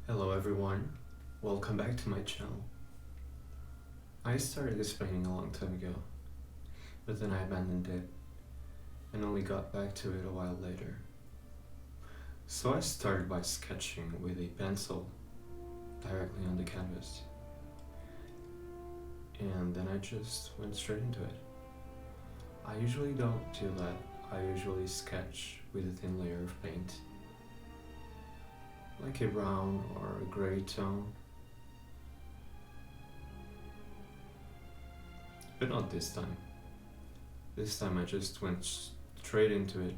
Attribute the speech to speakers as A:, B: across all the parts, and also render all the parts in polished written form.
A: Hello everyone, welcome back to my channel. I started this painting a long time ago, but then I abandoned it and only got back to it a while later. So I started by sketching with a pencil directly on the canvas, and then I just went straight into it. I usually don't do that. I usually sketch with a thin layer of paint, like a brown or a gray tone. But not this time. This time I just went straight into it.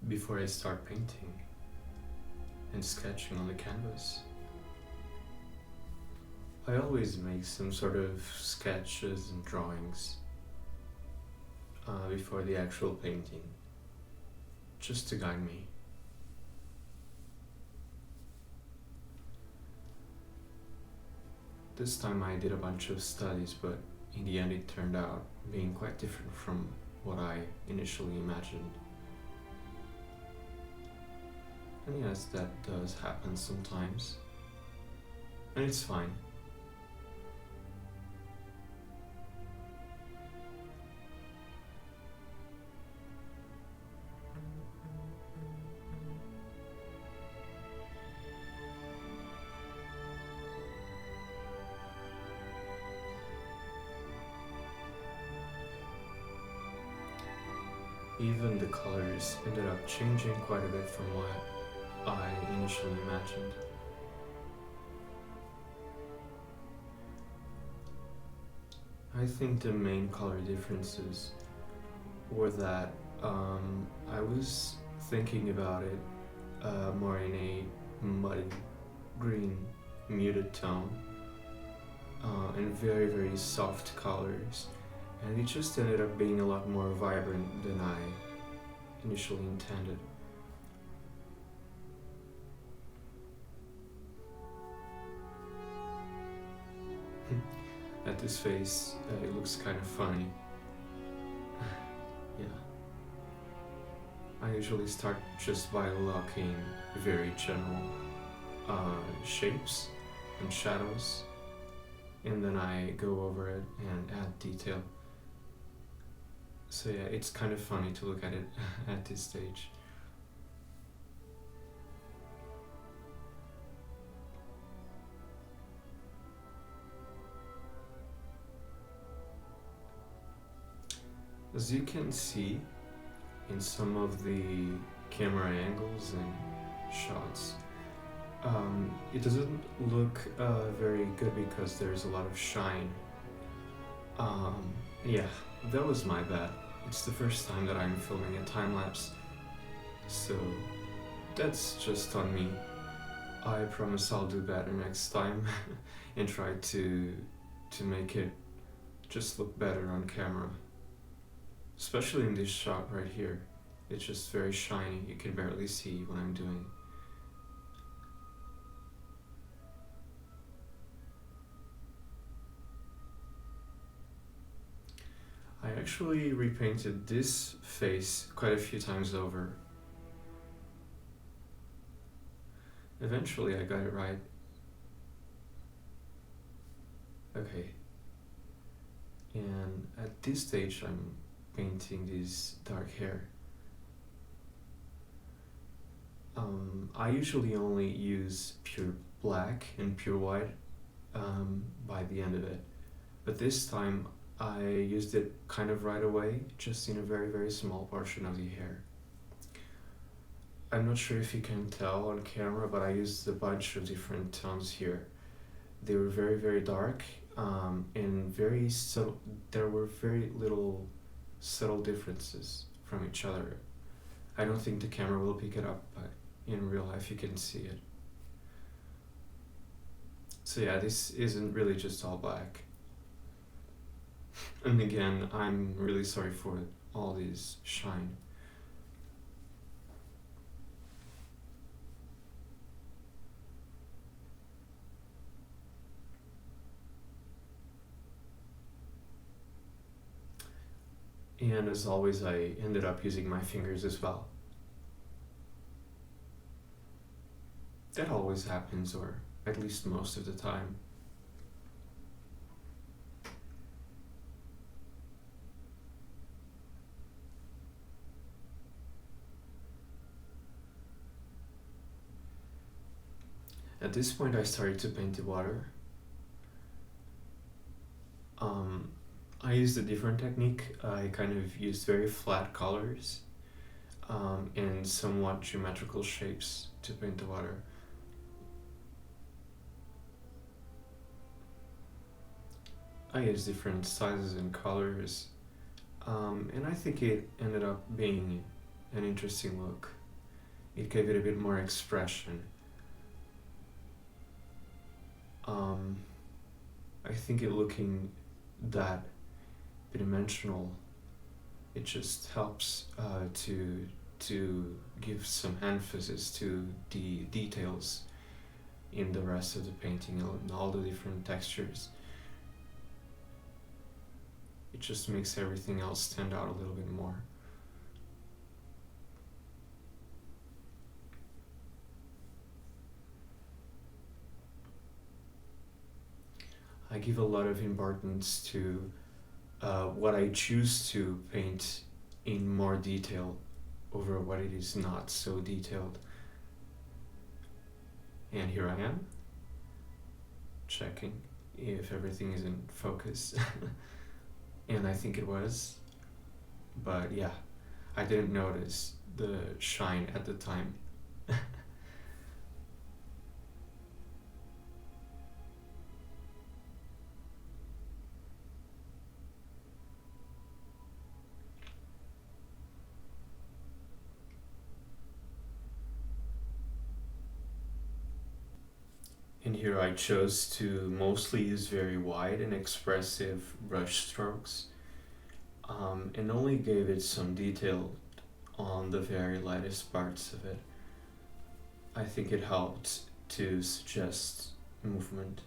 A: Before I start painting and sketching on the canvas, I always make some sort of sketches and drawings before the actual painting, just to guide me. This time I did a bunch of studies, but in the end it turned out being quite different from what I initially imagined. And yes, that does happen sometimes, and it's fine. Even the colors ended up changing quite a bit from what I initially imagined. I think the main color differences were that I was thinking about it more in a muddy green muted tone and very soft colors, and it just ended up being a lot more vibrant than I initially intended. At this face, it looks kind of funny. Yeah. I usually start just by locking very general shapes and shadows, and then I go over it and add detail. So yeah, it's kind of funny to look at it at this stage. As you can see in some of the camera angles and shots, it doesn't look very good because there's a lot of shine. Yeah, that was my bad. It's the first time that I'm filming a time-lapse, so that's just on me. I promise I'll do better next time and try to make it just look better on camera. Especially in this shot right here. It's just very shiny, you can barely see what I'm doing. I actually repainted this face quite a few times over. Eventually I got it right. Okay. And at this stage I'm painting this dark hair. I usually only use pure black and pure white by the end of it, but this time I used it kind of right away, just in a very, very small portion of the hair. I'm not sure if you can tell on camera, but I used a bunch of different tones here. They were very, very dark, and very subtle. There were very little subtle differences from each other. I don't think the camera will pick it up, but in real life you can see it. So yeah, this isn't really just all black. And again, I'm really sorry for all this shine. And as always, I ended up using my fingers as well. That always happens, or at least most of the time. At this point, I started to paint the water. I used a different technique. I kind of used very flat colors and somewhat geometrical shapes to paint the water. I used different sizes and colors, and I think it ended up being an interesting look. It gave it a bit more expression. I think it looking that dimensional, it just helps to give some emphasis to the details in the rest of the painting and all the different textures. It just makes everything else stand out a little bit more. I give a lot of importance to what I choose to paint in more detail over what it is not so detailed. And here I am, checking if everything is in focus. And I think it was, but yeah, I didn't notice the shine at the time. And here I chose to mostly use very wide and expressive brush strokes, and only gave it some detail on the very lightest parts of it. I think it helped to suggest movement.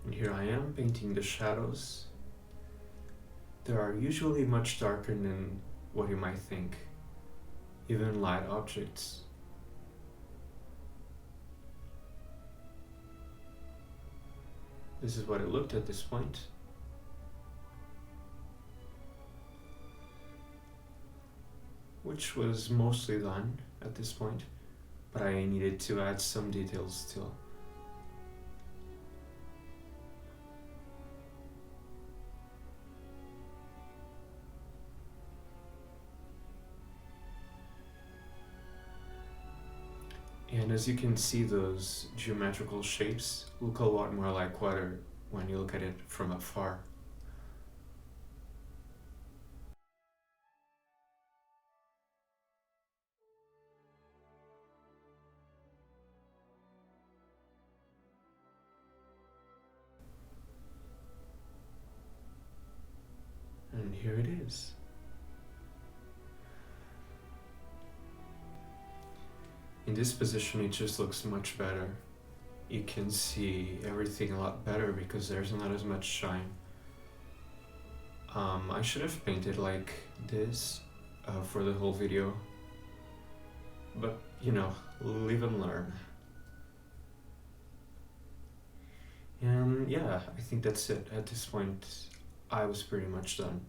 A: And here I am painting the shadows. They are usually much darker than what you might think, even light objects. This is what it looked at this point. Which was mostly done at this point, but I needed to add some details still. And as you can see, those geometrical shapes look a lot more like water when you look at it from afar. And here it is. In this position, it just looks much better. you can see everything a lot better because there's not as much shine. I should have painted like this for the whole video, but you know, live and learn. And yeah, I think that's it. At this point, I was pretty much done.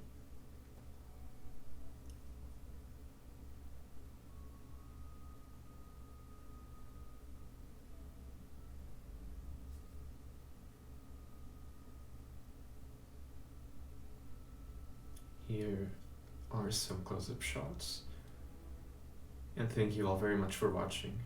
A: Here are some close-up shots. And thank you all very much for watching.